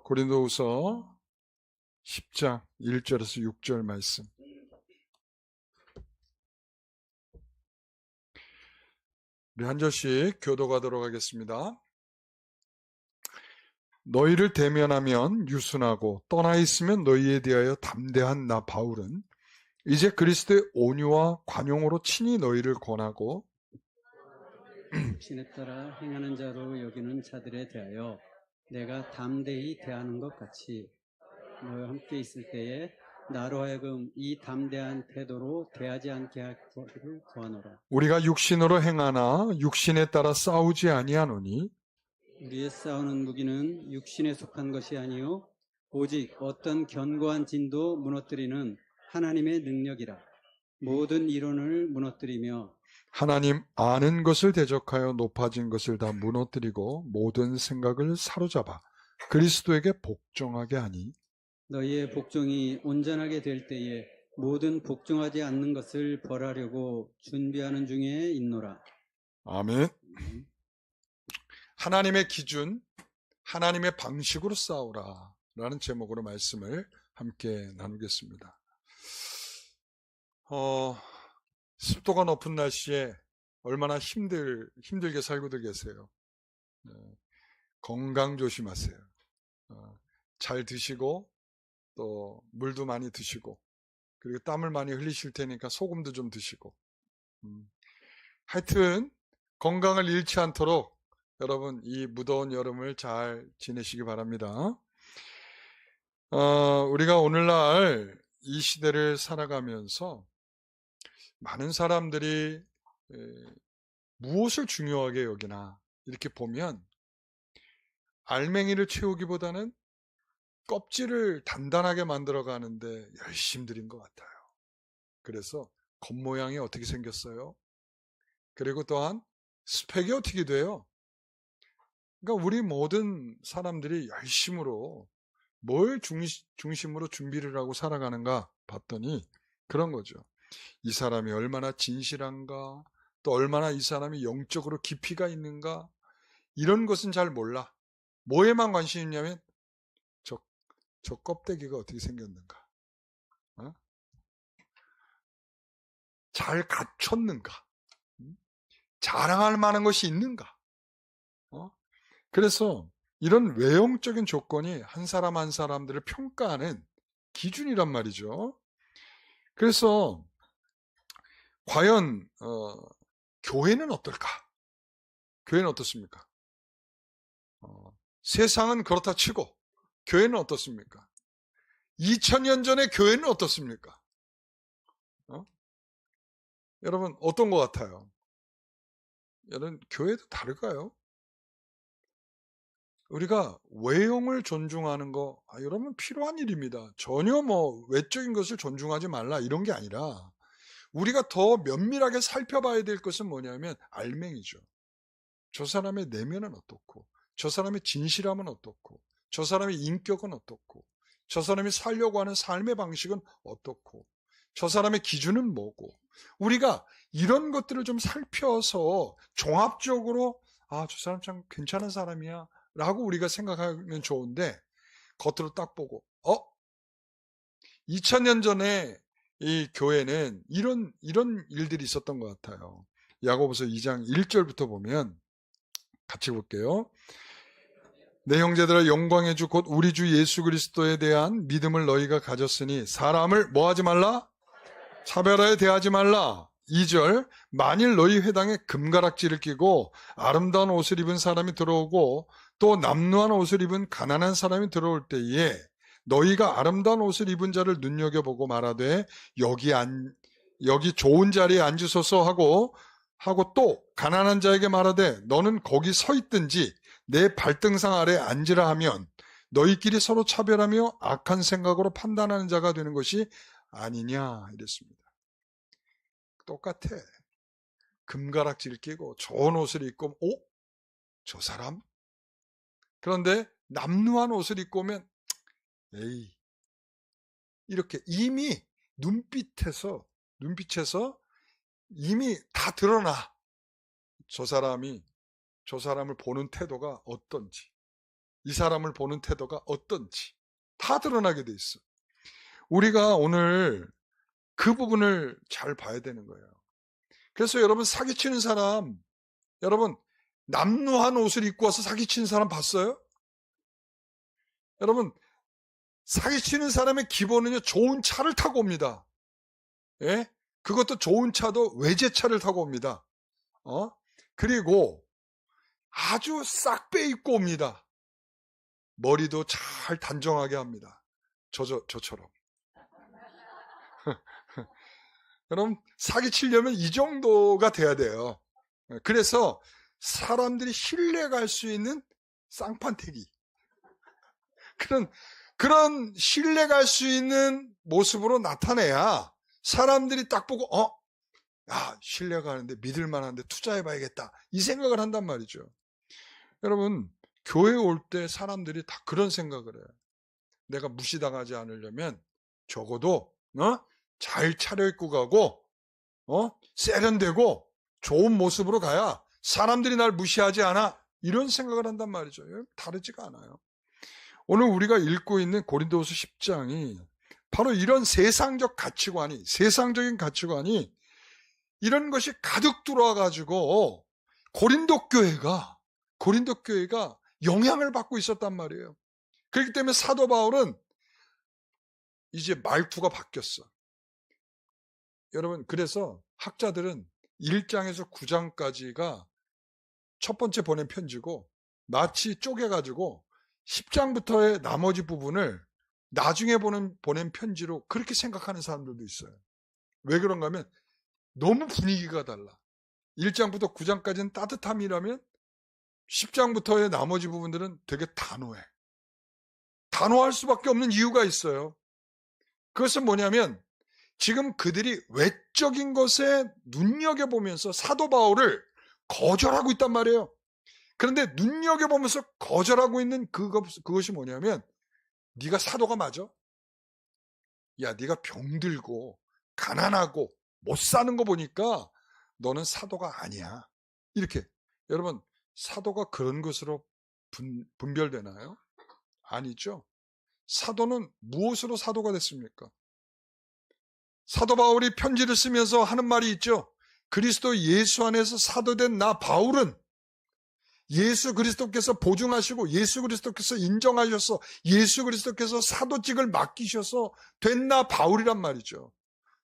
고린도후서 10장 1절에서 6절 말씀. 우리 한 절씩 교도하도록 하겠습니다. 너희를 대면하면 유순하고 떠나 있으면 너희에 대하여 담대한 나 바울은 이제 그리스도의 온유와 관용으로 친히 너희를 권하고 신에 따라 행하는 자로 여기는 자들에 대하여 내가 담대히 대하는 것 같이 너희와 함께 있을 때에 나로 하여금 이 담대한 태도로 대하지 않게 하기를 구하노라. 우리가 육신으로 행하나 육신에 따라 싸우지 아니하노니 우리의 싸우는 무기는 육신에 속한 것이 아니요 오직 어떤 견고한 진도 무너뜨리는 하나님의 능력이라. 모든 이론을 무너뜨리며 하나님 아는 것을 대적하여 높아진 것을 다 무너뜨리고 모든 생각을 사로잡아 그리스도에게 복종하게 하니 너희의 복종이 온전하게 될 때에 모든 복종하지 않는 것을 벌하려고 준비하는 중에 있노라. 아멘. 하나님의 기준, 하나님의 방식으로 싸우라 라는 제목으로 말씀을 함께 나누겠습니다. 습도가 높은 날씨에 얼마나 힘들게 살고들 계세요. 건강 조심하세요. 잘 드시고 또 물도 많이 드시고 그리고 땀을 많이 흘리실 테니까 소금도 좀 드시고 하여튼 건강을 잃지 않도록 여러분 이 무더운 여름을 잘 지내시기 바랍니다. 우리가 오늘날 이 시대를 살아가면서 많은 사람들이 무엇을 중요하게 여기나 이렇게 보면 알맹이를 채우기보다는 껍질을 단단하게 만들어 가는데 열심들인 것 같아요. 그래서 겉모양이 어떻게 생겼어요? 그리고 또한 스펙이 어떻게 돼요? 그러니까 우리 모든 사람들이 열심으로 뭘 중심으로 준비를 하고 살아가는가 봤더니 그런 거죠. 이 사람이 얼마나 진실한가, 또 얼마나 이 사람이 영적으로 깊이가 있는가, 이런 것은 잘 몰라. 뭐에만 관심이 있냐면 저 껍데기가 어떻게 생겼는가, 잘 갖췄는가, 자랑할 만한 것이 있는가. 그래서 이런 외형적인 조건이 한 사람 한 사람들을 평가하는 기준이란 말이죠. 그래서 과연 교회는 어떨까? 교회는 어떻습니까? 세상은 그렇다 치고 교회는 어떻습니까? 2000년 전의 교회는 어떻습니까? 여러분 어떤 것 같아요? 여러분 교회도 다를까요? 우리가 외형을 존중하는 거 여러분 필요한 일입니다. 전혀 외적인 것을 존중하지 말라 이런 게 아니라 우리가 더 면밀하게 살펴봐야 될 것은 뭐냐면 알맹이죠. 저 사람의 내면은 어떻고, 저 사람의 진실함은 어떻고, 저 사람의 인격은 어떻고, 저 사람이 살려고 하는 삶의 방식은 어떻고, 저 사람의 기준은 뭐고, 우리가 이런 것들을 좀 살펴서 종합적으로 저 사람 참 괜찮은 사람이야 라고 우리가 생각하면 좋은데, 겉으로 딱 보고 2000년 전에 이 교회는 이런 일들이 있었던 것 같아요. 야고보서 2장 1절부터 보면 같이 볼게요. 내 형제들아 영광의 주 곧 우리 주 예수 그리스도에 대한 믿음을 너희가 가졌으니 사람을 뭐하지 말라? 차별하여 대하지 말라. 2절 만일 너희 회당에 금가락지를 끼고 아름다운 옷을 입은 사람이 들어오고 또 남루한 옷을 입은 가난한 사람이 들어올 때에 너희가 아름다운 옷을 입은 자를 눈여겨보고 말하되 여기 좋은 자리에 앉으소서 하고 또 가난한 자에게 말하되 너는 거기 서 있든지 내 발등상 아래 앉으라 하면 너희끼리 서로 차별하며 악한 생각으로 판단하는 자가 되는 것이 아니냐 이랬습니다. 똑같아. 금가락지를 끼고 좋은 옷을 입고 저 사람? 그런데 남루한 옷을 입고 오면 에이 이렇게 이미 눈빛에서 이미 다 드러나. 저 사람을 보는 태도가 어떤지. 이 사람을 보는 태도가 어떤지 다 드러나게 돼 있어. 우리가 오늘 그 부분을 잘 봐야 되는 거예요. 그래서 여러분, 사기치는 사람, 여러분, 남루한 옷을 입고 와서 사기치는 사람 봤어요? 여러분, 사기치는 사람의 기본은요, 좋은 차를 타고 옵니다. 예? 그것도 좋은 차도 외제차를 타고 옵니다. 그리고 아주 싹 빼입고 옵니다. 머리도 잘 단정하게 합니다. 저처럼. 여러분, 사기치려면 이 정도가 돼야 돼요. 그래서 사람들이 신뢰갈 수 있는 쌍판태기. 그런 신뢰갈 수 있는 모습으로 나타내야 사람들이 딱 보고, 야, 신뢰가는데 믿을 만한데 투자해봐야겠다. 이 생각을 한단 말이죠. 여러분, 교회 올 때 사람들이 다 그런 생각을 해요. 내가 무시당하지 않으려면 적어도 잘 차려입고 가고 세련되고 좋은 모습으로 가야 사람들이 날 무시하지 않아. 이런 생각을 한단 말이죠. 다르지가 않아요. 오늘 우리가 읽고 있는 고린도후서 10장이 바로 이런 세상적인 가치관이 이런 것이 가득 들어와가지고 고린도 교회가 영향을 받고 있었단 말이에요. 그렇기 때문에 사도 바울은 이제 말투가 바뀌었어. 여러분, 그래서 학자들은 1장에서 9장까지가 첫 번째 보낸 편지고 마치 쪼개가지고 10장부터의 나머지 부분을 나중에 보낸 편지로 그렇게 생각하는 사람들도 있어요. 왜 그런가 하면 너무 분위기가 달라. 1장부터 9장까지는 따뜻함이라면 10장부터의 나머지 부분들은 되게 단호해. 단호할 수밖에 없는 이유가 있어요. 그것은 뭐냐면 지금 그들이 외적인 것에 눈여겨보면서 사도 바울을 거절하고 있단 말이에요. 그런데 눈여겨보면서 거절하고 있는 그것이 뭐냐면 네가 사도가 맞아? 야, 네가 병들고 가난하고 못 사는 거 보니까 너는 사도가 아니야. 이렇게. 여러분, 사도가 그런 것으로 분별되나요? 아니죠. 사도는 무엇으로 사도가 됐습니까? 사도 바울이 편지를 쓰면서 하는 말이 있죠. 그리스도 예수 안에서 사도된 나 바울은 예수 그리스도께서 보증하시고 예수 그리스도께서 인정하셔서 예수 그리스도께서 사도직을 맡기셔서 된 나 바울이란 말이죠.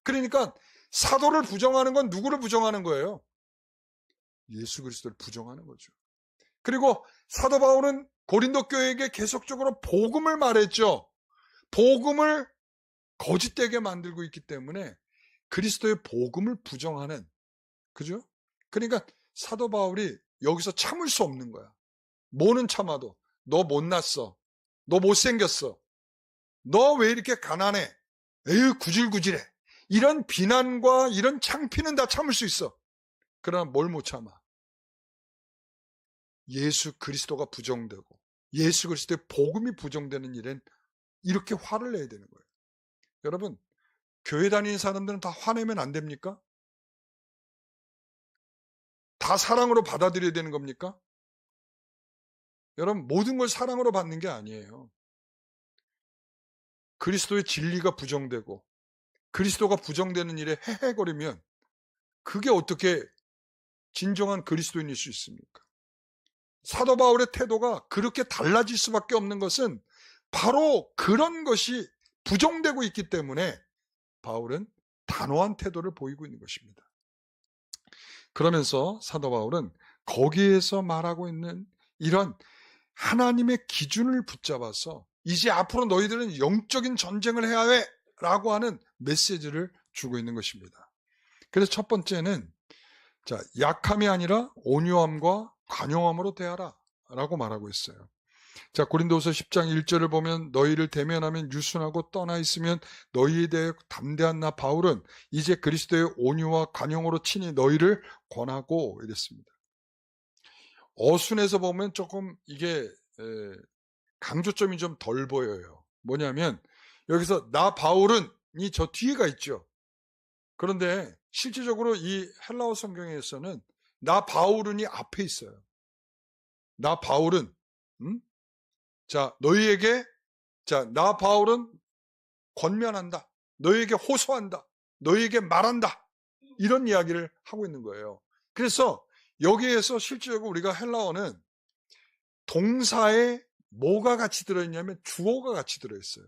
그러니까 사도를 부정하는 건 누구를 부정하는 거예요? 예수 그리스도를 부정하는 거죠. 그리고 사도 바울은 고린도 교회에게 계속적으로 복음을 말했죠. 복음을 거짓되게 만들고 있기 때문에 그리스도의 복음을 부정하는, 그죠? 그러니까 사도 바울이 여기서 참을 수 없는 거야. 뭐는 참아도 너 못났어, 너 못생겼어, 너 왜 이렇게 가난해, 에휴 구질구질해, 이런 비난과 이런 창피는 다 참을 수 있어. 그러나 뭘 못 참아? 예수 그리스도가 부정되고 예수 그리스도의 복음이 부정되는 일엔 이렇게 화를 내야 되는 거예요. 여러분, 교회 다니는 사람들은 다 화내면 안 됩니까? 다 사랑으로 받아들여야 되는 겁니까? 여러분, 모든 걸 사랑으로 받는 게 아니에요. 그리스도의 진리가 부정되고 그리스도가 부정되는 일에 헤헤거리면 그게 어떻게 진정한 그리스도인일 수 있습니까? 사도 바울의 태도가 그렇게 달라질 수밖에 없는 것은 바로 그런 것이 부정되고 있기 때문에 바울은 단호한 태도를 보이고 있는 것입니다. 그러면서 사도 바울은 거기에서 말하고 있는 이런 하나님의 기준을 붙잡아서 이제 앞으로 너희들은 영적인 전쟁을 해야 해 라고 하는 메시지를 주고 있는 것입니다. 그래서 첫 번째는 약함이 아니라 온유함과 관용함으로 대하라 라고 말하고 있어요. 고린도후서 10장 1절을 보면 너희를 대면하면 유순하고 떠나 있으면 너희에 대해 담대한 나 바울은 이제 그리스도의 온유와 관용으로 친히 너희를 권하고 이랬습니다. 어순에서 보면 조금 이게 강조점이 좀 덜 보여요. 뭐냐면 여기서 나 바울은 이 저 뒤에가 있죠. 그런데 실질적으로 이 헬라어 성경에서는 나 바울은이 앞에 있어요. 나 바울은 자, 너희에게, 자, 나 바울은 권면한다. 너희에게 호소한다. 너희에게 말한다. 이런 이야기를 하고 있는 거예요. 그래서 여기에서 실제적으로 우리가 헬라어는 동사에 뭐가 같이 들어있냐면 주어가 같이 들어있어요.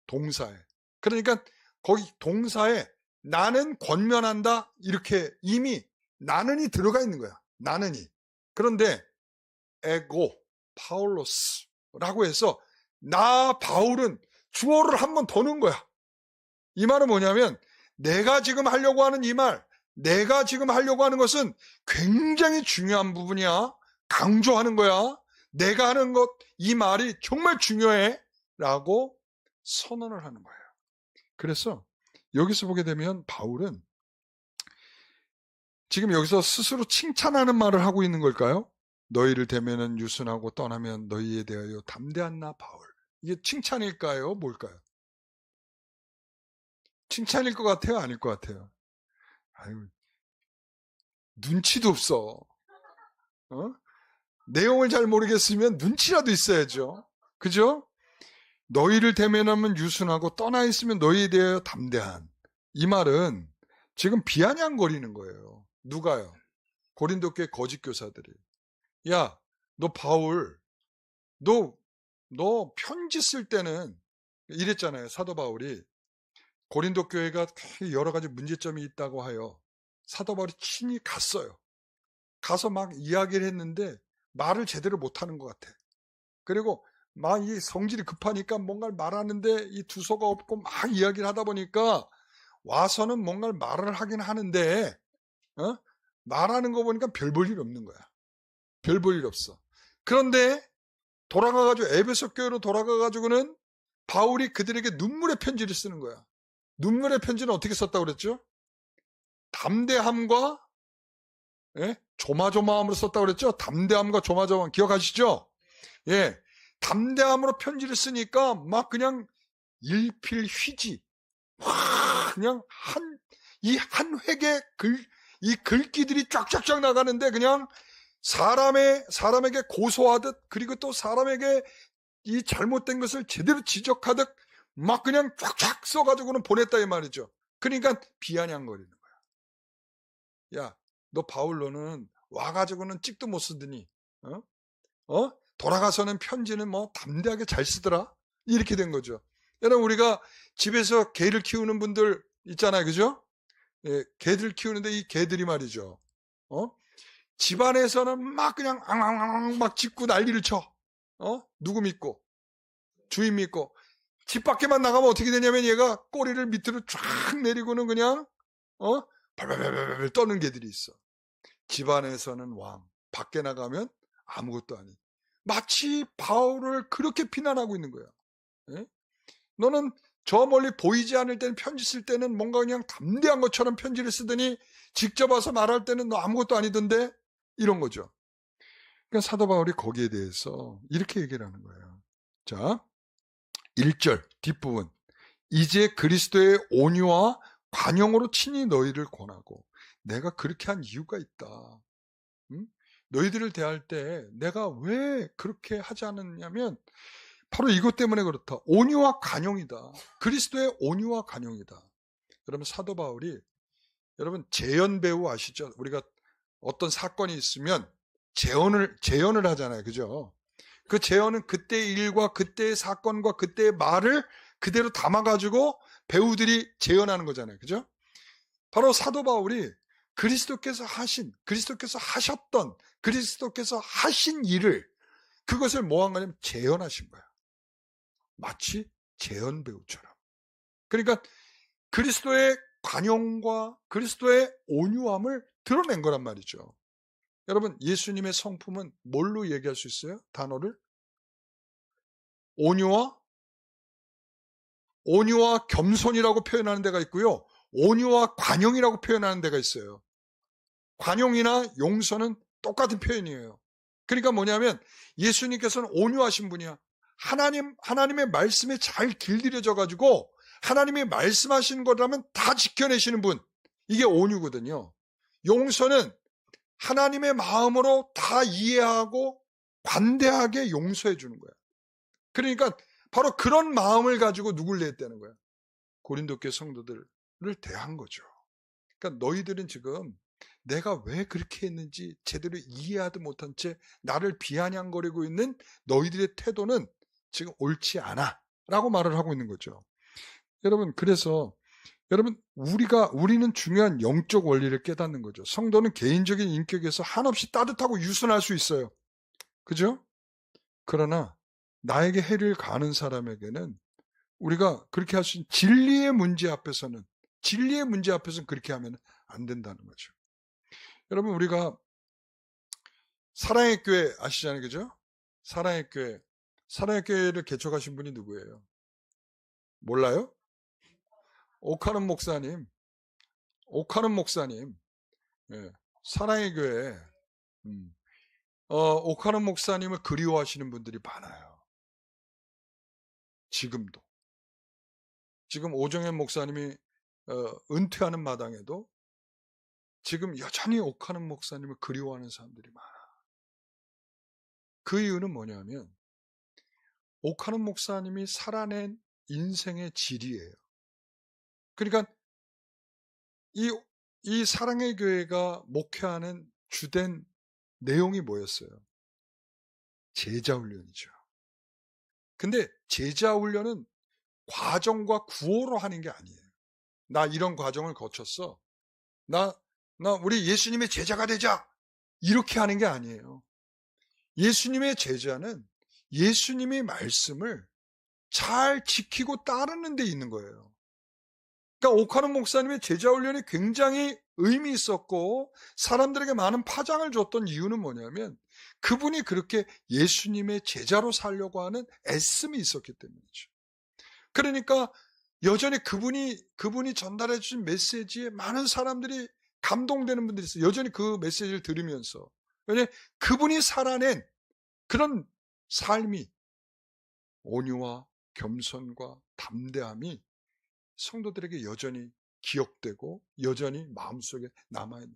동사에. 그러니까 거기 동사에 나는 권면한다. 이렇게 이미 나는이 들어가 있는 거야. 나는이. 그런데 에고, 파울로스라고 해서 나 바울은 주어를 한 번 더 넣은 거야. 이 말은 뭐냐면 내가 지금 하려고 하는 이 말, 내가 지금 하려고 하는 것은 굉장히 중요한 부분이야. 강조하는 거야. 내가 하는 것, 이 말이 정말 중요해. 라고 선언을 하는 거예요. 그래서 여기서 보게 되면 바울은 지금 여기서 스스로 칭찬하는 말을 하고 있는 걸까요? 너희를 대면은 유순하고 떠나면 너희에 대하여 담대한 나 바울. 이게 칭찬일까요? 뭘까요? 칭찬일 것 같아요? 아닐 것 같아요? 아유, 눈치도 없어. 어? 내용을 잘 모르겠으면 눈치라도 있어야죠. 그죠? 너희를 대면하면 유순하고 떠나 있으면 너희에 대하여 담대한. 이 말은 지금 비아냥거리는 거예요. 누가요? 고린도 교회 거짓 교사들이. 야, 너 바울, 너 편지 쓸 때는 이랬잖아요. 사도 바울이 고린도 교회가 여러 가지 문제점이 있다고 하여 사도 바울이 친히 갔어요. 가서 막 이야기를 했는데 말을 제대로 못하는 것 같아. 그리고 막 이 성질이 급하니까 뭔가를 말하는데 이 두서가 없고 막 이야기를 하다 보니까 와서는 뭔가를 말을 하긴 하는데 말하는 거 보니까 별 볼 일 없는 거야. 별 볼 일 없어. 그런데 돌아가가지고 에베소 교회로 돌아가가지고는 바울이 그들에게 눈물의 편지를 쓰는 거야. 눈물의 편지는 어떻게 썼다고 그랬죠? 담대함과 조마조마함으로 썼다고 그랬죠? 담대함과 조마조마함 기억하시죠? 예, 담대함으로 편지를 쓰니까 막 그냥 일필휘지 그냥 이 한 획의 이 글귀들이 쫙쫙쫙 나가는데 그냥 사람에게 고소하듯 그리고 또 사람에게 이 잘못된 것을 제대로 지적하듯 막 그냥 쫙쫙 써가지고는 보냈다 이 말이죠. 그러니까 비아냥거리는 거야. 야, 너 바울 너는 와가지고는 찍도 못 쓰더니 돌아가서는 편지는 뭐 담대하게 잘 쓰더라. 이렇게 된 거죠. 여러분 우리가 집에서 개를 키우는 분들 있잖아요. 그죠? 예, 개들 키우는데 이 개들이 말이죠. 집안에서는 막 그냥 앙앙앙 막 짖고 난리를 쳐. 누구 믿고 주인 믿고 집 밖에만 나가면 어떻게 되냐면 얘가 꼬리를 밑으로 쫙 내리고는 그냥 발발발발 떠는 개들이 있어. 집안에서는 왕, 밖에 나가면 아무것도 아닌. 마치 바울을 그렇게 비난하고 있는 거야. 예? 너는 저 멀리 보이지 않을 때는 편지 쓸 때는 뭔가 그냥 담대한 것처럼 편지를 쓰더니 직접 와서 말할 때는 너 아무것도 아니던데 이런 거죠. 그러니까 사도 바울이 거기에 대해서 이렇게 얘기를 하는 거예요. 자, 1절 뒷부분. 이제 그리스도의 온유와 관용으로 친히 너희를 권하고 내가 그렇게 한 이유가 있다. 너희들을 대할 때 내가 왜 그렇게 하지 않았냐면 바로 이것 때문에 그렇다. 온유와 관용이다. 그리스도의 온유와 관용이다. 여러분 사도 바울이 여러분 재연 배우 아시죠? 우리가 어떤 사건이 있으면 재연을 하잖아요. 그죠? 그 재연은 그때의 일과 그때의 사건과 그때의 말을 그대로 담아가지고 배우들이 재연하는 거잖아요. 그죠? 바로 사도 바울이 그리스도께서 하셨던 그리스도께서 하신 일을 그것을 뭐한 거냐면 재현하신 거야. 마치 재현 배우처럼. 그러니까 그리스도의 관용과 그리스도의 온유함을 드러낸 거란 말이죠. 여러분 예수님의 성품은 뭘로 얘기할 수 있어요? 단어를? 온유와 겸손이라고 표현하는 데가 있고요. 온유와 관용이라고 표현하는 데가 있어요. 관용이나 용서는 똑같은 표현이에요. 그러니까 뭐냐면 예수님께서는 온유하신 분이야. 하나님의 말씀에 잘 길들여져 가지고 하나님이 말씀하신 거라면 다 지켜내시는 분. 이게 온유거든요. 용서는 하나님의 마음으로 다 이해하고 관대하게 용서해 주는 거야. 그러니까 바로 그런 마음을 가지고 누굴 냈다는 거야? 고린도 교회 성도들을 대한 거죠. 그러니까 너희들은 지금 내가 왜 그렇게 했는지 제대로 이해하지 못한 채 나를 비아냥거리고 있는 너희들의 태도는 지금 옳지 않아 라고 말을 하고 있는 거죠. 여러분, 그래서 여러분, 우리는 중요한 영적 원리를 깨닫는 거죠. 성도는 개인적인 인격에서 한없이 따뜻하고 유순할 수 있어요. 그죠? 그러나 나에게 해를 가하는 사람에게는 우리가 그렇게 할 수 있는 진리의 문제 앞에서는 그렇게 하면 안 된다는 거죠. 여러분, 우리가 사랑의 교회 아시잖아요. 그죠? 사랑의 교회를 개척하신 분이 누구예요? 몰라요? 오카는 목사님. 예, 사랑의 교회. 오카는 목사님을 그리워하시는 분들이 많아요. 지금도. 지금 오정현 목사님이 은퇴하는 마당에도 지금 여전히 오카는 목사님을 그리워하는 사람들이 많아. 그 이유는 뭐냐면 오카는 목사님이 살아낸 인생의 질이에요. 그러니까 이 사랑의 교회가 목회하는 주된 내용이 뭐였어요? 제자훈련이죠. 근데 제자훈련은 과정과 구호로 하는 게 아니에요. 나 이런 과정을 거쳤어. 우리 예수님의 제자가 되자. 이렇게 하는 게 아니에요. 예수님의 제자는 예수님의 말씀을 잘 지키고 따르는 데 있는 거예요. 그러니까 오카는 목사님의 제자훈련이 굉장히 의미 있었고 사람들에게 많은 파장을 줬던 이유는 뭐냐면 그분이 그렇게 예수님의 제자로 살려고 하는 애씀이 있었기 때문이죠. 그러니까 여전히 그분이 전달해 주신 메시지에 많은 사람들이 감동되는 분들이 있어요. 여전히 그 메시지를 들으면서. 왜냐하면 그분이 살아낸 그런 삶이 온유와 겸손과 담대함이 성도들에게 여전히 기억되고 여전히 마음속에 남아있는.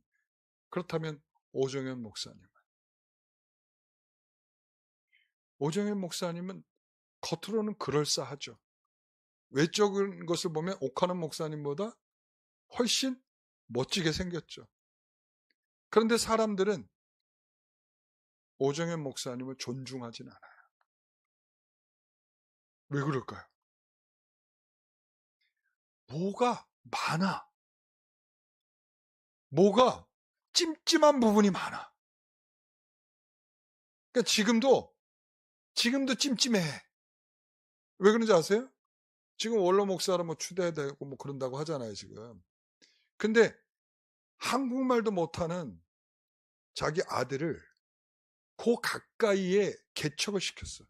그렇다면 오정현 목사님은 겉으로는 그럴싸하죠. 외적인 것을 보면 오카는 목사님보다 훨씬 멋지게 생겼죠. 그런데 사람들은 오정현 목사님을 존중하진 않아요. 왜 그럴까요? 뭐가 많아. 뭐가 찜찜한 부분이 많아. 그러니까 지금도 찜찜해. 왜 그런지 아세요? 지금 원로 목사를 추대되고 그런다고 하잖아요, 지금. 근데 한국말도 못하는 자기 아들을 그 가까이에 개척을 시켰어.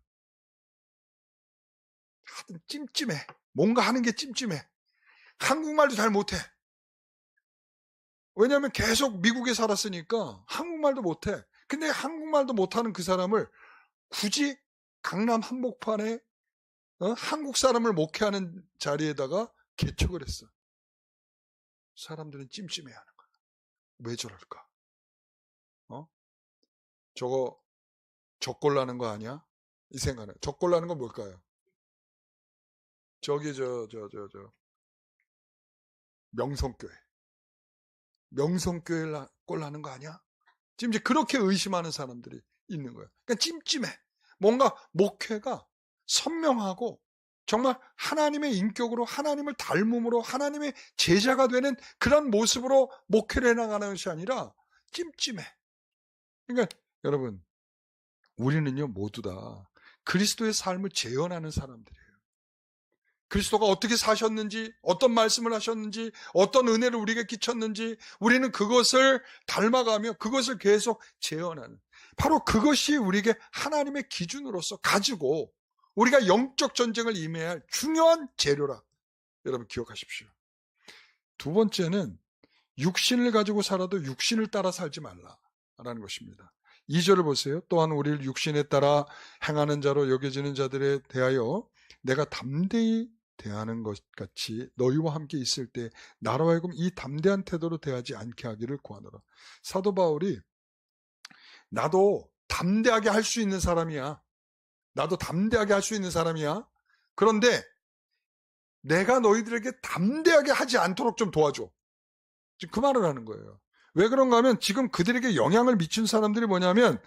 하여튼 찜찜해. 뭔가 하는 게 찜찜해. 한국말도 잘 못해. 왜냐하면 계속 미국에 살았으니까 한국말도 못해. 근데 한국말도 못하는 그 사람을 굳이 강남 한복판에 한국 사람을 목회하는 자리에다가 개척을 했어. 사람들은 찜찜해하는 거야. 왜 저럴까? 저거 적골라는 거 아니야? 이 생각은. 적골라는 건 뭘까요? 저기 명성교회 꼴라는 거 아니야? 지금 이제 그렇게 의심하는 사람들이 있는 거예요. 그러니까 찜찜해. 뭔가 목회가 선명하고 정말 하나님의 인격으로 하나님을 닮음으로 하나님의 제자가 되는 그런 모습으로 목회를 해나가는 것이 아니라 찜찜해. 그러니까 여러분, 우리는요 모두 다 그리스도의 삶을 재현하는 사람들이에요. 그리스도가 어떻게 사셨는지, 어떤 말씀을 하셨는지, 어떤 은혜를 우리에게 끼쳤는지 우리는 그것을 닮아가며 그것을 계속 재현하는, 바로 그것이 우리에게 하나님의 기준으로서 가지고 우리가 영적 전쟁을 임해야 할 중요한 재료라. 여러분 기억하십시오. 두 번째는 육신을 가지고 살아도 육신을 따라 살지 말라라는 것입니다. 2절을 보세요. 또한 우리를 육신에 따라 행하는 자로 여겨지는 자들에 대하여 내가 담대히 대하는 것 같이 너희와 함께 있을 때 나로 하여금 이 담대한 태도로 대하지 않게 하기를 구하노라. 사도 바울이 나도 담대하게 할 수 있는 사람이야. 나도 담대하게 할 수 있는 사람이야. 그런데 내가 너희들에게 담대하게 하지 않도록 좀 도와줘. 지금 그 말을 하는 거예요. 왜 그런가 하면 지금 그들에게 영향을 미친 사람들이 뭐냐면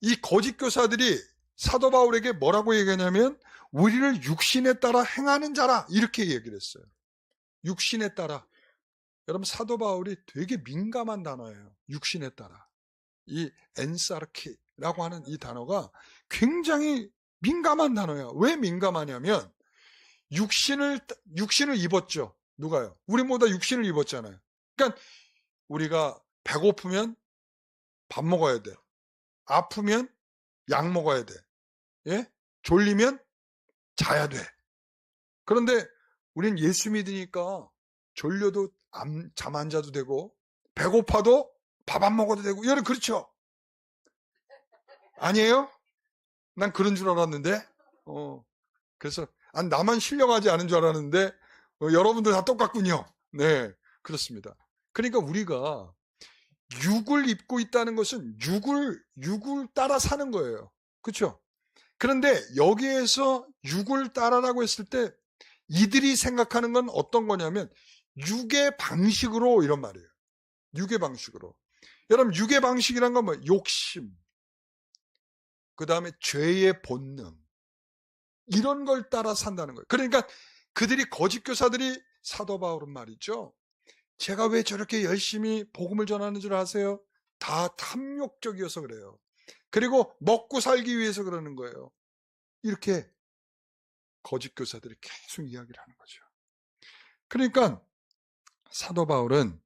이 거짓 교사들이 사도 바울에게 뭐라고 얘기하냐면 우리를 육신에 따라 행하는 자라 이렇게 얘기를 했어요. 육신에 따라. 여러분 사도 바울이 되게 민감한 단어예요. 육신에 따라. 이 엔사르키라고 하는 이 단어가 굉장히 민감한 단어예요. 왜 민감하냐면 육신을 입었죠. 누가요? 우리 모두 육신을 입었잖아요. 그러니까 우리가 배고프면 밥 먹어야 돼. 아프면 약 먹어야 돼. 예? 졸리면 자야 돼. 그런데 우린 예수 믿으니까 졸려도 잠 안 자도 되고 배고파도 밥 안 먹어도 되고 여러분 그렇죠? 아니에요? 난 그런 줄 알았는데 그래서 나만 신령하지 않은 줄 알았는데 여러분들 다 똑같군요. 네, 그렇습니다. 그러니까 우리가 육을 입고 있다는 것은 육을 따라 사는 거예요. 그렇죠? 그런데 여기에서 육을 따라라고 했을 때 이들이 생각하는 건 어떤 거냐면 육의 방식으로 이런 말이에요. 육의 방식으로. 여러분 육의 방식이란 건 뭐 욕심, 그 다음에 죄의 본능 이런 걸 따라 산다는 거예요. 그러니까 그들이 거짓 교사들이 사도 바울은 말이죠. 제가 왜 저렇게 열심히 복음을 전하는 줄 아세요? 다 탐욕적이어서 그래요. 그리고 먹고 살기 위해서 그러는 거예요. 이렇게 거짓 교사들이 계속 이야기를 하는 거죠. 그러니까 사도 바울은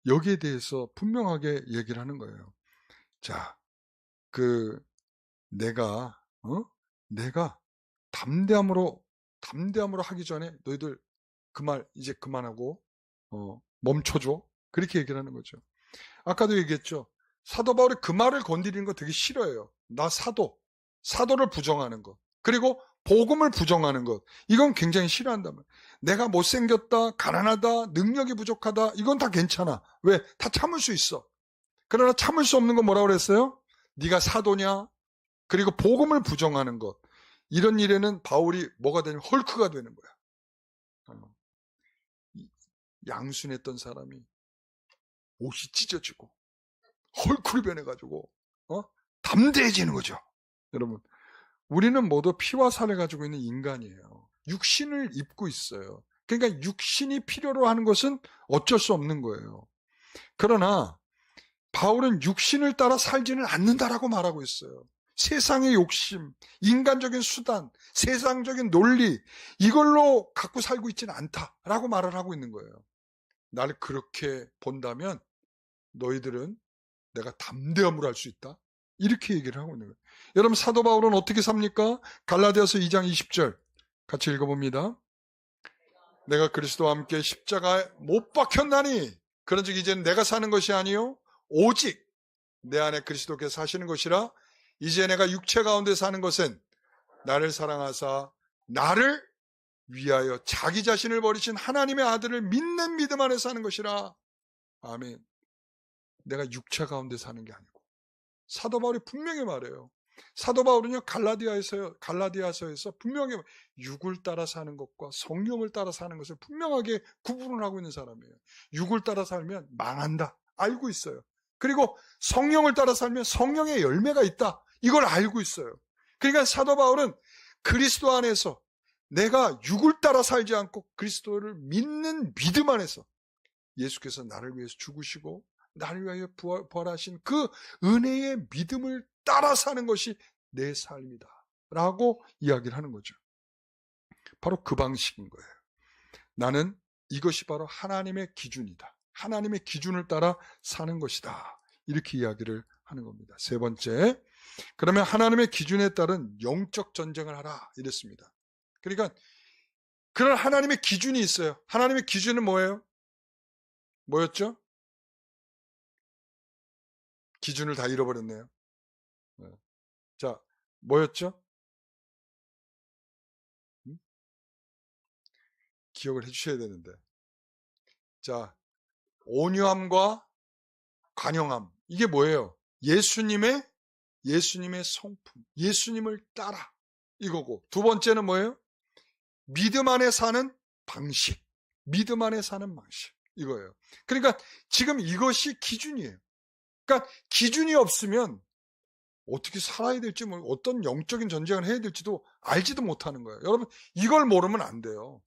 여기에 대해서 분명하게 얘기를 하는 거예요. 자, 내가 담대함으로 하기 전에 너희들 그 말 이제 그만하고 멈춰줘. 그렇게 얘기를 하는 거죠. 아까도 얘기했죠. 사도 바울이 그 말을 건드리는 거 되게 싫어해요. 나 사도를 부정하는 것. 그리고 복음을 부정하는 것. 이건 굉장히 싫어한단 말이에요. 내가 못생겼다, 가난하다, 능력이 부족하다. 이건 다 괜찮아. 왜? 다 참을 수 있어. 그러나 참을 수 없는 건 뭐라고 그랬어요? 네가 사도냐? 그리고 복음을 부정하는 것. 이런 일에는 바울이 뭐가 되냐면 헐크가 되는 거야. 양순했던 사람이 옷이 찢어지고 헐크로 변해가지고 담대해지는 거죠. 여러분, 우리는 모두 피와 살을 가지고 있는 인간이에요. 육신을 입고 있어요. 그러니까 육신이 필요로 하는 것은 어쩔 수 없는 거예요. 그러나 바울은 육신을 따라 살지는 않는다라고 말하고 있어요. 세상의 욕심, 인간적인 수단, 세상적인 논리 이걸로 갖고 살고 있지는 않다라고 말을 하고 있는 거예요. 나를 그렇게 본다면 너희들은 내가 담대함으로 할 수 있다. 이렇게 얘기를 하고 있는 거예요. 여러분 사도 바울은 어떻게 삽니까? 갈라디아서 2장 20절 같이 읽어봅니다. 내가 그리스도와 함께 십자가에 못 박혔나니 그런즉 이제는 내가 사는 것이 아니요 오직 내 안에 그리스도께서 사시는 것이라 이제 내가 육체 가운데 사는 것은 나를 사랑하사 나를 위하여 자기 자신을 버리신 하나님의 아들을 믿는 믿음 안에 사는 것이라. 아멘. 내가 육체 가운데 사는 게 아니고 사도 바울이 분명히 말해요. 사도 바울은요 갈라디아서에서 분명히 육을 따라 사는 것과 성령을 따라 사는 것을 분명하게 구분을 하고 있는 사람이에요. 육을 따라 살면 망한다 알고 있어요. 그리고 성령을 따라 살면 성령의 열매가 있다 이걸 알고 있어요. 그러니까 사도 바울은 그리스도 안에서 내가 육을 따라 살지 않고 그리스도를 믿는 믿음 안에서 예수께서 나를 위해서 죽으시고 나를 위하여 부활하신 그 은혜의 믿음을 따라 사는 것이 내 삶이다 라고 이야기를 하는 거죠. 바로 그 방식인 거예요. 나는 이것이 바로 하나님의 기준이다. 하나님의 기준을 따라 사는 것이다. 이렇게 이야기를 하는 겁니다. 세 번째, 그러면 하나님의 기준에 따른 영적 전쟁을 하라 이랬습니다. 그러니까 그런 하나님의 기준이 있어요. 하나님의 기준은 뭐예요? 뭐였죠? 기준을 다 잃어버렸네요. 자, 뭐였죠? 기억을 해주셔야 되는데. 자, 온유함과 관용함. 이게 뭐예요? 예수님의 성품. 예수님을 따라. 이거고, 두 번째는 뭐예요? 믿음 안에 사는 방식. 믿음 안에 사는 방식. 이거예요. 그러니까 지금 이것이 기준이에요. 그러니까 기준이 없으면 어떻게 살아야 될지, 어떤 영적인 전쟁을 해야 될지도 알지도 못하는 거예요. 여러분, 이걸 모르면 안 돼요.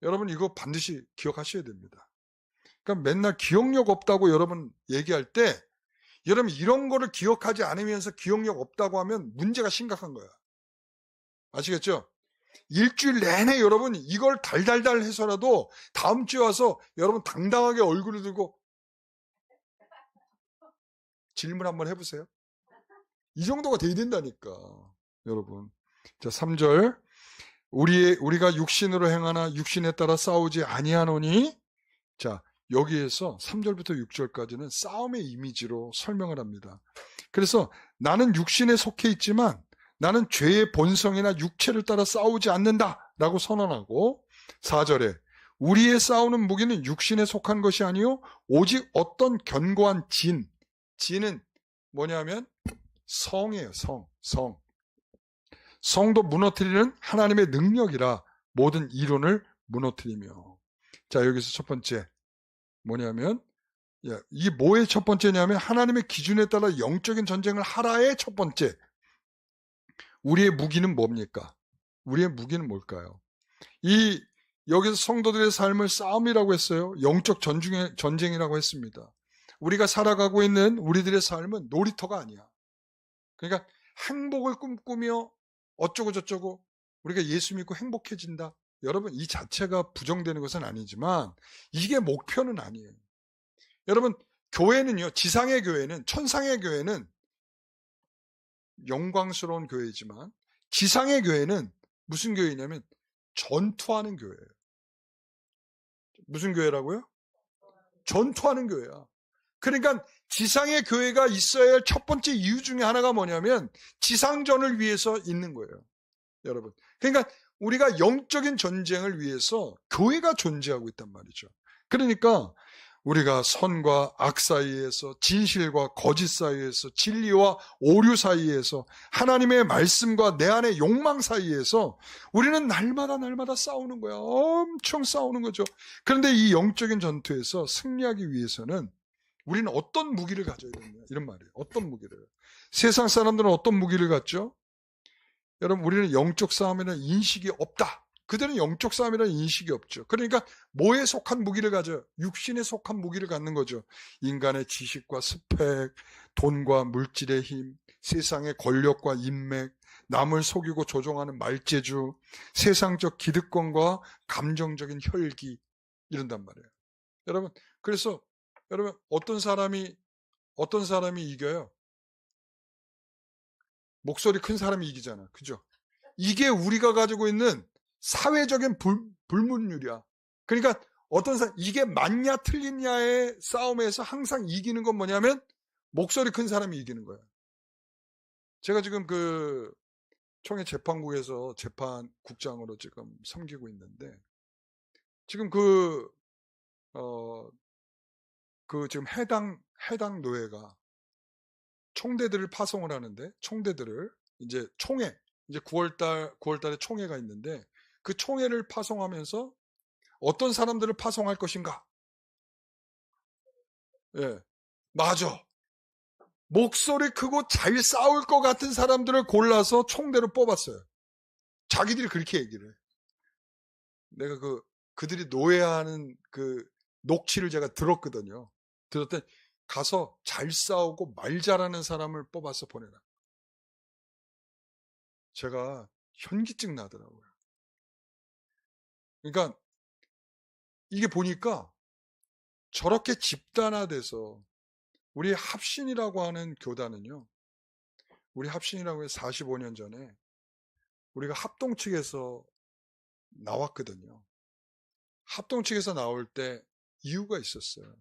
여러분, 이거 반드시 기억하셔야 됩니다. 그러니까 맨날 기억력 없다고 여러분 얘기할 때, 여러분 이런 거를 기억하지 않으면서 기억력 없다고 하면 문제가 심각한 거야. 아시겠죠? 일주일 내내 여러분 이걸 달달달 해서라도 다음 주에 와서 여러분 당당하게 얼굴을 들고 질문 한번 해보세요. 이 정도가 돼야 된다니까, 여러분. 자, 3절. 우리가 육신으로 행하나 육신에 따라 싸우지 아니하노니. 자, 여기에서 3절부터 6절까지는 싸움의 이미지로 설명을 합니다. 그래서 나는 육신에 속해 있지만 나는 죄의 본성이나 육체를 따라 싸우지 않는다 라고 선언하고, 4절에 우리의 싸우는 무기는 육신에 속한 것이 아니요 오직 어떤 견고한 진은 뭐냐면 성이에요. 성도 무너뜨리는 하나님의 능력이라 모든 이론을 무너뜨리며. 자, 여기서 첫 번째 뭐냐면, 이게 뭐의 첫 번째냐면 하나님의 기준에 따라 영적인 전쟁을 하라의 첫 번째. 우리의 무기는 뭡니까? 우리의 무기는 뭘까요? 여기서 성도들의 삶을 싸움이라고 했어요. 영적 전쟁이라고 했습니다. 우리가 살아가고 있는 우리들의 삶은 놀이터가 아니야. 그러니까 행복을 꿈꾸며 어쩌고 저쩌고 우리가 예수 믿고 행복해진다. 여러분, 이 자체가 부정되는 것은 아니지만 이게 목표는 아니에요. 여러분, 교회는요, 지상의 교회는, 천상의 교회는 영광스러운 교회이지만 지상의 교회는 무슨 교회냐면 전투하는 교회예요. 무슨 교회라고요? 전투하는 교회야. 그러니까 지상의 교회가 있어야 할 첫 번째 이유 중에 하나가 뭐냐면 지상전을 위해서 있는 거예요. 여러분. 그러니까 우리가 영적인 전쟁을 위해서 교회가 존재하고 있단 말이죠. 그러니까 우리가 선과 악 사이에서, 진실과 거짓 사이에서, 진리와 오류 사이에서, 하나님의 말씀과 내 안의 욕망 사이에서 우리는 날마다 싸우는 거야. 엄청 싸우는 거죠. 그런데 이 영적인 전투에서 승리하기 위해서는 우리는 어떤 무기를 가져야 되냐, 이런 말이에요. 어떤 무기를. 세상 사람들은 어떤 무기를 갖죠? 여러분, 우리는 영적 싸움이라는 인식이 없다. 그들은 영적 싸움이라는 인식이 없죠. 그러니까 뭐에 속한 무기를 가져요? 육신에 속한 무기를 갖는 거죠. 인간의 지식과 스펙, 돈과 물질의 힘, 세상의 권력과 인맥, 남을 속이고 조종하는 말재주, 세상적 기득권과 감정적인 혈기, 이런단 말이에요. 여러분, 그래서 여러분, 어떤 사람이 이겨요? 목소리 큰 사람이 이기잖아. 그죠? 이게 우리가 가지고 있는 사회적인 불문율이야. 그러니까 이게 맞냐 틀리냐의 싸움에서 항상 이기는 건 뭐냐면 목소리 큰 사람이 이기는 거야. 제가 지금 총회 재판국에서 재판국장으로 지금 섬기고 있는데, 지금 지금 해당 노예가 총대들을 파송을 하는데, 총대들을 이제 9월달에 총회가 있는데, 그 총회를 파송하면서 어떤 사람들을 파송할 것인가? 예, 맞아. 목소리 크고 잘 싸울 것 같은 사람들을 골라서 총대로 뽑았어요. 자기들이 그렇게 얘기를 해. 내가 그들이 노예하는 녹취를 제가 들었거든요. 들었더니 가서 잘 싸우고 말 잘하는 사람을 뽑아서 보내라. 제가 현기증 나더라고요. 그러니까 이게 보니까 저렇게 집단화돼서 우리 합신이라고 하는 교단은요. 우리 합신이라고 해서 45년 전에 우리가 합동 측에서 나왔거든요. 합동 측에서 나올 때 이유가 있었어요.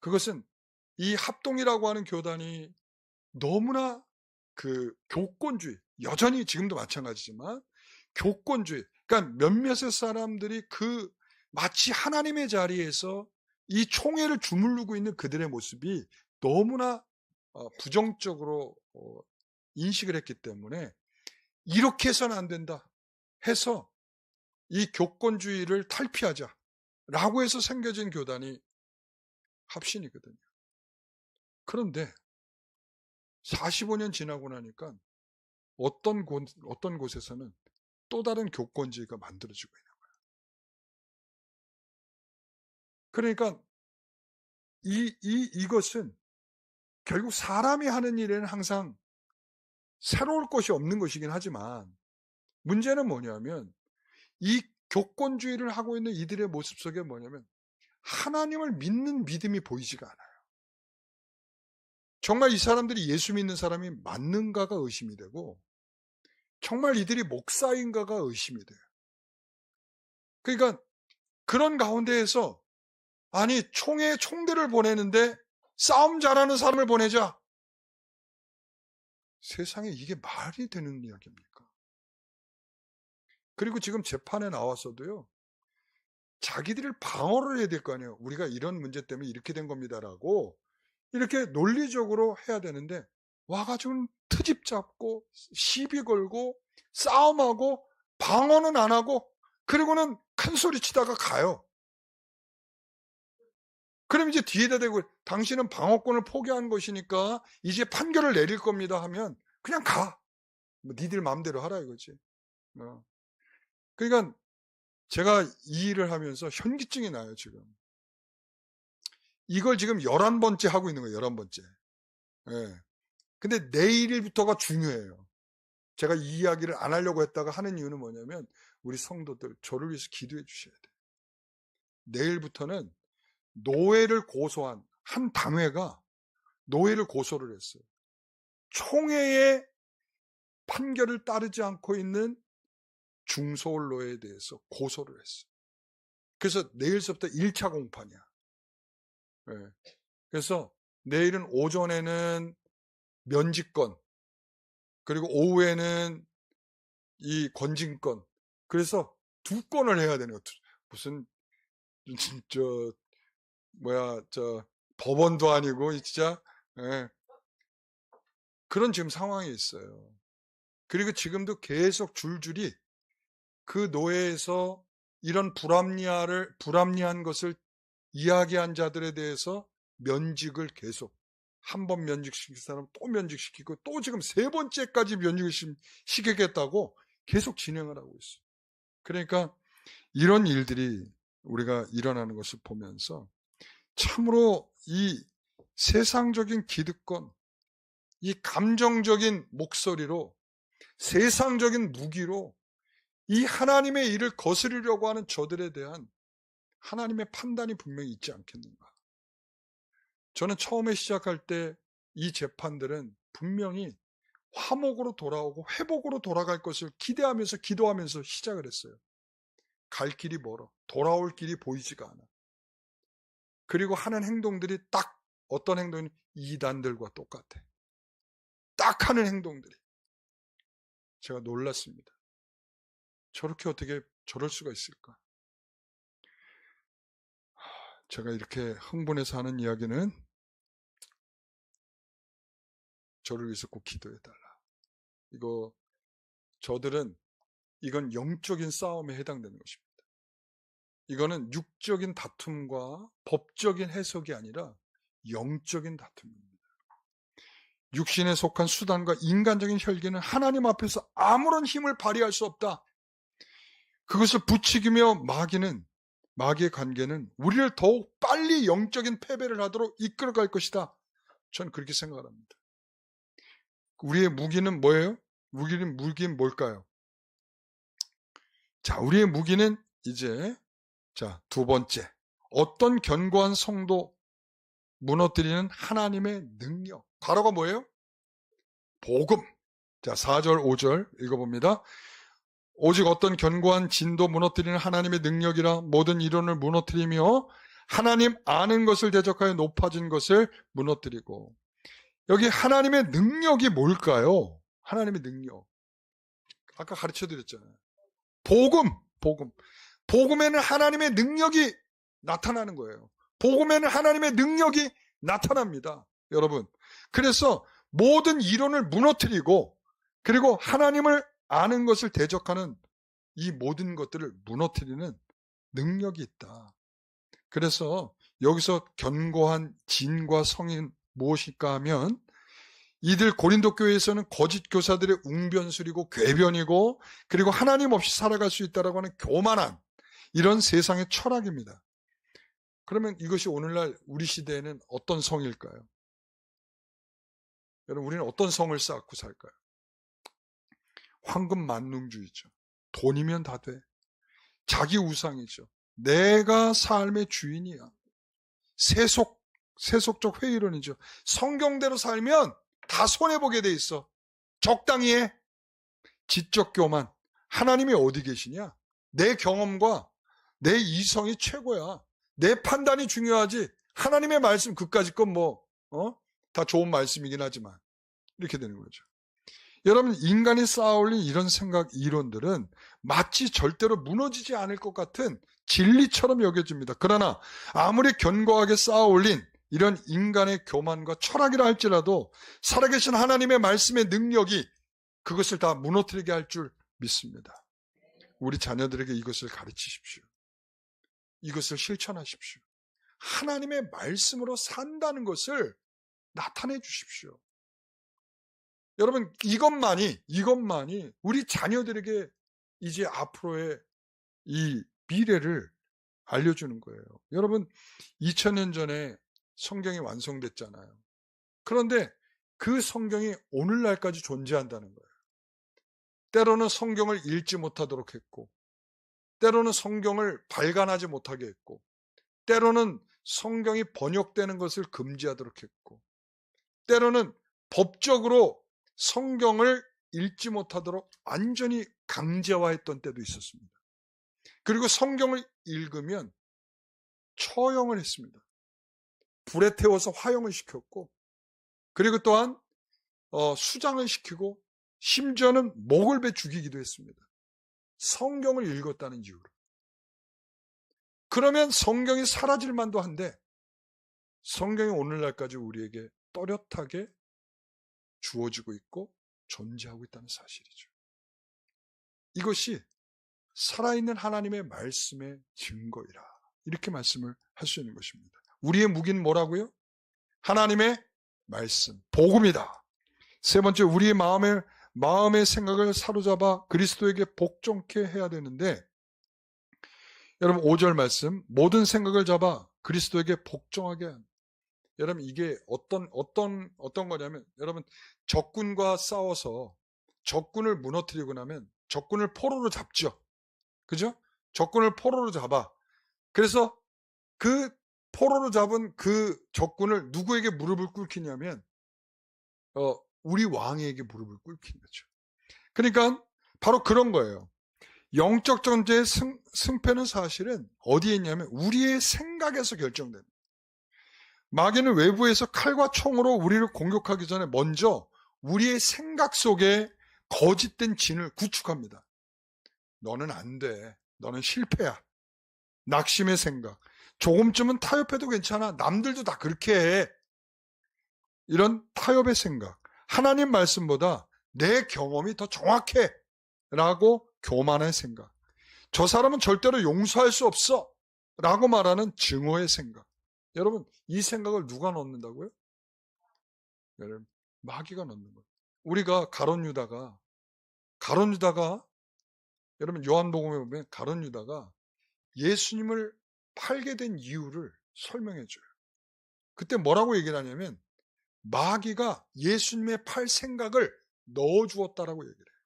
그것은 이 합동이라고 하는 교단이 너무나 교권주의, 여전히 지금도 마찬가지지만 교권주의, 그러니까 몇몇의 사람들이 마치 하나님의 자리에서 이 총회를 주무르고 있는 그들의 모습이 너무나 부정적으로 인식을 했기 때문에 이렇게 해서는 안 된다 해서 이 교권주의를 탈피하자 라고 해서 생겨진 교단이 합신이거든요. 그런데 45년 지나고 나니까 어떤 곳에서는 또 다른 교권주의가 만들어지고 있는 거예요. 그러니까 이것은 결국 사람이 하는 일에는 항상 새로울 것이 없는 것이긴 하지만 문제는 뭐냐면 이 교권주의를 하고 있는 이들의 모습 속에 뭐냐면 하나님을 믿는 믿음이 보이지가 않아요. 정말 이 사람들이 예수 믿는 사람이 맞는가가 의심이 되고 정말 이들이 목사인가가 의심이 돼요. 그러니까 그런 가운데에서 아니 총에 총대를 보내는데 싸움 잘하는 사람을 보내자. 세상에 이게 말이 되는 이야기입니까? 그리고 지금 재판에 나와서도요. 자기들을 방어를 해야 될 거 아니에요. 우리가 이런 문제 때문에 이렇게 된 겁니다라고 이렇게 논리적으로 해야 되는데 와가지고 트집 잡고 시비 걸고 싸움하고 방어는 안 하고 그리고는 큰 소리 치다가 가요. 그럼 이제 뒤에다 대고 당신은 방어권을 포기한 것이니까 이제 판결을 내릴 겁니다 하면 그냥 가. 뭐 니들 마음대로 하라 이거지. 그러니까 제가 이 일을 하면서 현기증이 나요 지금. 이걸 지금 11번째 하고 있는 거예요. 11번째. 예. 근데 내일부터가 중요해요. 제가 이 이야기를 안 하려고 했다가 하는 이유는 뭐냐면 우리 성도들 저를 위해서 기도해 주셔야 돼요. 내일부터는 노예를 고소한 한 당회가 노예를 고소를 했어요. 총회의 판결을 따르지 않고 있는 중소홀 노예에 대해서 고소를 했어요. 그래서 내일서부터 1차 공판이야. 네. 그래서 내일은 오전에는 면직권, 그리고 오후에는 이 권진권. 그래서 2건을 해야 되는 것. 무슨 법원도 아니고 진짜 그런 지금 상황이 있어요. 그리고 지금도 계속 줄줄이 그 노예에서 이런 불합리한 것을 이야기한 자들에 대해서 면직을 계속 한 번 면직시킨 사람 또 면직시키고 또 지금 3번째까지 면직을 시키겠다고 계속 진행을 하고 있어요. 그러니까 이런 일들이 우리가 일어나는 것을 보면서 참으로 이 세상적인 기득권, 이 감정적인 목소리로 세상적인 무기로 이 하나님의 일을 거스르려고 하는 저들에 대한 하나님의 판단이 분명히 있지 않겠는가. 저는 처음에 시작할 때 이 재판들은 분명히 화목으로 돌아오고 회복으로 돌아갈 것을 기대하면서 기도하면서 시작을 했어요. 갈 길이 멀어. 돌아올 길이 보이지가 않아. 그리고 하는 행동들이 딱 어떤 행동이 이단들과 똑같아. 딱 하는 행동들이. 제가 놀랐습니다. 저렇게 어떻게 저럴 수가 있을까? 제가 이렇게 흥분해서 하는 이야기는 저를 위해서 꼭 기도해달라. 이건 영적인 싸움에 해당되는 것입니다. 이거는 육적인 다툼과 법적인 해석이 아니라 영적인 다툼입니다. 육신에 속한 수단과 인간적인 혈기는 하나님 앞에서 아무런 힘을 발휘할 수 없다. 그것을 부추기며 마귀의 관계는 우리를 더욱 빨리 영적인 패배를 하도록 이끌어갈 것이다. 저는 그렇게 생각합니다. 우리의 무기는 뭐예요? 무기는 뭘까요? 자, 우리의 무기는 이제 2번째. 어떤 견고한 성도 무너뜨리는 하나님의 능력. 가로가 뭐예요? 복음. 자, 4절, 5절 읽어봅니다. 오직 어떤 견고한 진도 무너뜨리는 하나님의 능력이라 모든 이론을 무너뜨리며 하나님 아는 것을 대적하여 높아진 것을 무너뜨리고. 여기 하나님의 능력이 뭘까요? 하나님의 능력. 아까 가르쳐 드렸잖아요. 복음. 복음에는 하나님의 능력이 나타나는 거예요. 복음에는 하나님의 능력이 나타납니다. 여러분. 그래서 모든 이론을 무너뜨리고 그리고 하나님을 아는 것을 대적하는 이 모든 것들을 무너뜨리는 능력이 있다. 그래서 여기서 견고한 진과 성인 무엇일까 하면 이들 고린도 교회에서는 거짓 교사들의 웅변술이고 궤변이고 그리고 하나님 없이 살아갈 수 있다라고 하는 교만한 이런 세상의 철학입니다. 그러면 이것이 오늘날 우리 시대에는 어떤 성일까요? 여러분, 우리는 어떤 성을 쌓고 살까요? 황금 만능주의죠. 돈이면 다 돼. 자기 우상이죠. 내가 삶의 주인이야. 세속적 회의론이죠. 성경대로 살면 다 손해보게 돼 있어. 적당히 해. 지적 교만. 하나님이 어디 계시냐? 내 경험과 내 이성이 최고야. 내 판단이 중요하지. 하나님의 말씀 그까짓 건 다 좋은 말씀이긴 하지만 이렇게 되는 거죠. 여러분, 인간이 쌓아올린 이런 생각, 이론들은 마치 절대로 무너지지 않을 것 같은 진리처럼 여겨집니다. 그러나 아무리 견고하게 쌓아올린 이런 인간의 교만과 철학이라 할지라도 살아계신 하나님의 말씀의 능력이 그것을 다 무너뜨리게 할 줄 믿습니다. 우리 자녀들에게 이것을 가르치십시오. 이것을 실천하십시오. 하나님의 말씀으로 산다는 것을 나타내 주십시오. 여러분, 이것만이 우리 자녀들에게 이제 앞으로의 이 미래를 알려주는 거예요. 여러분, 2000년 전에 성경이 완성됐잖아요. 그런데 그 성경이 오늘날까지 존재한다는 거예요. 때로는 성경을 읽지 못하도록 했고, 때로는 성경을 발간하지 못하게 했고, 때로는 성경이 번역되는 것을 금지하도록 했고, 때로는 법적으로 성경을 읽지 못하도록 완전히 강제화했던 때도 있었습니다. 그리고 성경을 읽으면 처형을 했습니다. 불에 태워서 화형을 시켰고, 그리고 또한 수장을 시키고 심지어는 목을 베 죽이기도 했습니다. 성경을 읽었다는 이유로. 그러면 성경이 사라질 만도 한데 성경이 오늘날까지 우리에게 또렷하게 주어지고 있고 존재하고 있다는 사실이죠. 이것이 살아있는 하나님의 말씀의 증거이라, 이렇게 말씀을 할 수 있는 것입니다. 우리의 무기는 뭐라고요? 하나님의 말씀, 복음이다. 세 번째, 우리의 마음의 생각을 사로잡아 그리스도에게 복종케 해야 되는데, 여러분 5절 말씀, 모든 생각을 잡아 그리스도에게 복종하게 한. 여러분, 이게 어떤 거냐면, 여러분, 적군과 싸워서 적군을 무너뜨리고 나면 적군을 포로로 잡죠. 그죠? 적군을 포로로 잡아. 그래서 그 포로로 잡은 그 적군을 누구에게 무릎을 꿇히냐면 우리 왕에게 무릎을 꿇히는 거죠. 그러니까 바로 그런 거예요. 영적 전쟁의 승패는 사실은 어디에 있냐면 우리의 생각에서 결정됩니다. 마귀는 외부에서 칼과 총으로 우리를 공격하기 전에 먼저 우리의 생각 속에 거짓된 진을 구축합니다. 너는 안 돼. 너는 실패야. 낙심의 생각. 조금쯤은 타협해도 괜찮아. 남들도 다 그렇게 해. 이런 타협의 생각. 하나님 말씀보다 내 경험이 더 정확해. 라고 교만의 생각. 저 사람은 절대로 용서할 수 없어. 라고 말하는 증오의 생각. 여러분, 이 생각을 누가 넣는다고요? 여러분, 마귀가 넣는 거예요. 우리가 가룟 유다가 여러분, 요한복음에 보면 가룟 유다가 예수님을 팔게 된 이유를 설명해 줘요. 그때 뭐라고 얘기를 하냐면 마귀가 예수님의 팔 생각을 넣어 주었다라고 얘기를 해요.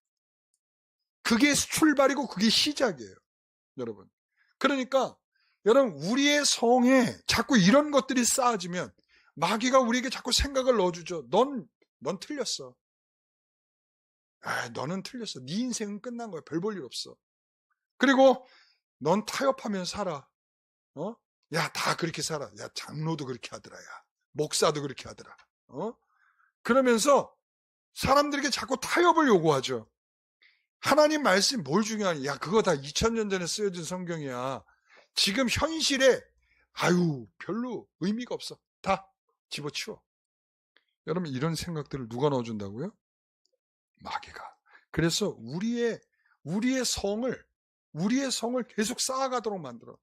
그게 출발이고 그게 시작이에요. 여러분. 그러니까 여러분, 우리의 성에 자꾸 이런 것들이 쌓아지면 마귀가 우리에게 자꾸 생각을 넣어주죠. 넌 틀렸어. 너는 틀렸어. 네 인생은 끝난 거야. 별 볼 일 없어. 그리고 넌 타협하면서 살아. 야, 다 그렇게 살아. 야, 장로도 그렇게 하더라. 야, 목사도 그렇게 하더라. 그러면서 사람들에게 자꾸 타협을 요구하죠. 하나님 말씀이 뭘 중요하냐. 야, 그거 다 2000년 전에 쓰여진 성경이야. 지금 현실에 별로 의미가 없어. 다 집어치워. 여러분, 이런 생각들을 누가 넣어준다고요? 마귀가. 그래서 우리의 성을 계속 쌓아가도록 만들어.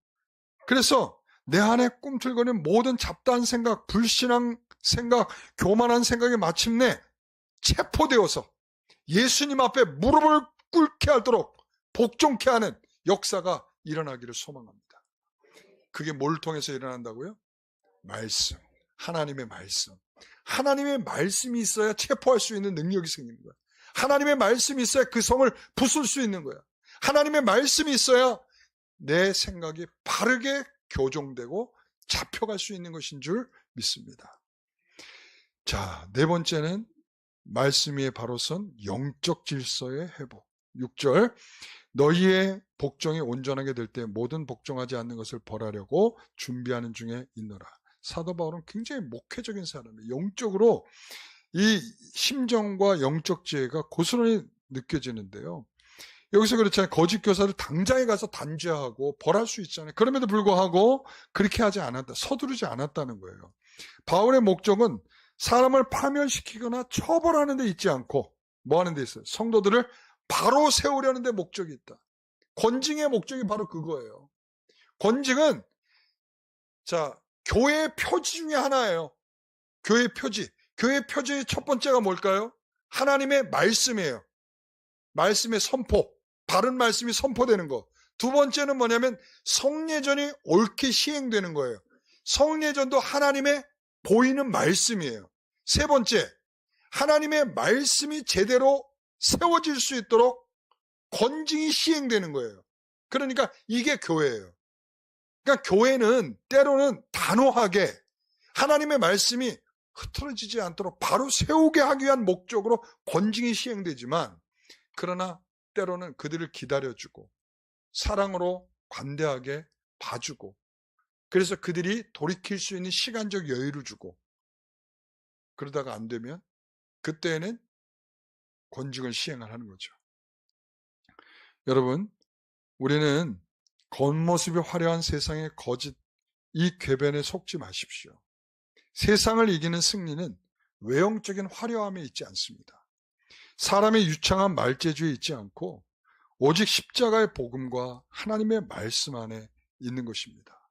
그래서 내 안에 꿈틀거리는 모든 잡다한 생각, 불신앙 생각, 교만한 생각이 마침내 체포되어서 예수님 앞에 무릎을 꿇게 하도록 복종케 하는 역사가 일어나기를 소망합니다. 그게 뭘 통해서 일어난다고요? 말씀, 하나님의 말씀. 하나님의 말씀이 있어야 체포할 수 있는 능력이 생기는 거야. 하나님의 말씀이 있어야 그 성을 부술 수 있는 거야. 하나님의 말씀이 있어야 내 생각이 바르게 교정되고 잡혀갈 수 있는 것인 줄 믿습니다. 자, 네 번째는 말씀 위에 바로 선 영적 질서의 회복. 6절, 너희의 복종이 온전하게 될 때 모든 복종하지 않는 것을 벌하려고 준비하는 중에 있노라. 사도 바울은 굉장히 목회적인 사람이에요. 영적으로 이 심정과 영적 지혜가 고스란히 느껴지는데요. 여기서 그렇잖아요. 거짓 교사를 당장에 가서 단죄하고 벌할 수 있잖아요. 그럼에도 불구하고 그렇게 하지 않았다. 서두르지 않았다는 거예요. 바울의 목적은 사람을 파멸시키거나 처벌하는 데 있지 않고 뭐 하는 데 있어요? 성도들을 바로 세우려는 데 목적이 있다. 권징의 목적이 바로 그거예요. 권징은 교회의 표지 중에 하나예요. 교회의 표지. 교회의 표지의 첫 번째가 뭘까요? 하나님의 말씀이에요. 말씀의 선포. 바른 말씀이 선포되는 거. 두 번째는 뭐냐면 성례전이 옳게 시행되는 거예요. 성례전도 하나님의 보이는 말씀이에요. 세 번째, 하나님의 말씀이 제대로 세워질 수 있도록 권징이 시행되는 거예요. 그러니까 이게 교회예요. 그러니까 교회는 때로는 단호하게 하나님의 말씀이 흐트러지지 않도록 바로 세우게 하기 위한 목적으로 권징이 시행되지만, 그러나 때로는 그들을 기다려주고 사랑으로 관대하게 봐주고, 그래서 그들이 돌이킬 수 있는 시간적 여유를 주고, 그러다가 안 되면 그때는 권징을 시행을 하는 거죠. 여러분, 우리는 겉모습이 화려한 세상의 거짓 이 궤변에 속지 마십시오. 세상을 이기는 승리는 외형적인 화려함에 있지 않습니다. 사람의 유창한 말재주에 있지 않고 오직 십자가의 복음과 하나님의 말씀 안에 있는 것입니다.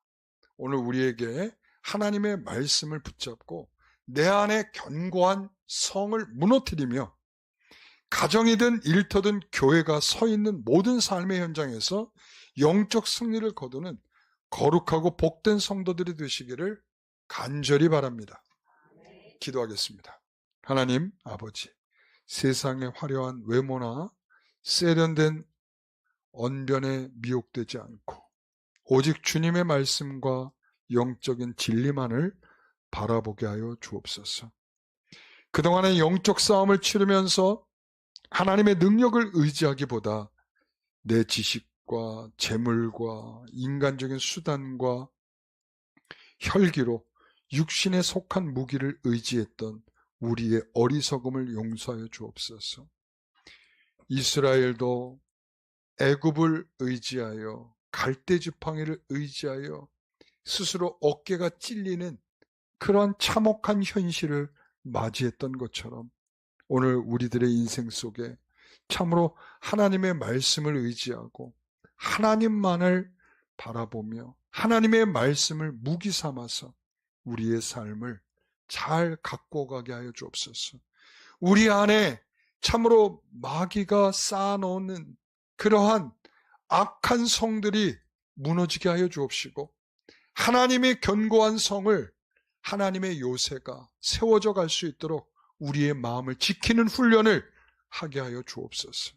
오늘 우리에게 하나님의 말씀을 붙잡고 내 안에 견고한 성을 무너뜨리며 가정이든 일터든 교회가 서 있는 모든 삶의 현장에서 영적 승리를 거두는 거룩하고 복된 성도들이 되시기를 간절히 바랍니다. 기도하겠습니다. 하나님 아버지, 세상의 화려한 외모나 세련된 언변에 미혹되지 않고 오직 주님의 말씀과 영적인 진리만을 바라보게 하여 주옵소서. 그동안의 영적 싸움을 치르면서 하나님의 능력을 의지하기보다 내 지식과 재물과 인간적인 수단과 혈기로 육신에 속한 무기를 의지했던 우리의 어리석음을 용서하여 주옵소서. 이스라엘도 애굽을 의지하여 갈대지팡이를 의지하여 스스로 어깨가 찔리는 그러한 참혹한 현실을 맞이했던 것처럼 오늘 우리들의 인생 속에 참으로 하나님의 말씀을 의지하고 하나님만을 바라보며 하나님의 말씀을 무기 삼아서 우리의 삶을 잘 갖고 가게 하여 주옵소서. 우리 안에 참으로 마귀가 쌓아놓는 그러한 악한 성들이 무너지게 하여 주옵시고 하나님의 견고한 성을 하나님의 요새가 세워져 갈 수 있도록 우리의 마음을 지키는 훈련을 하게 하여 주옵소서.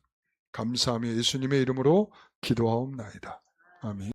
감사하며 예수님의 이름으로 기도하옵나이다. 아멘.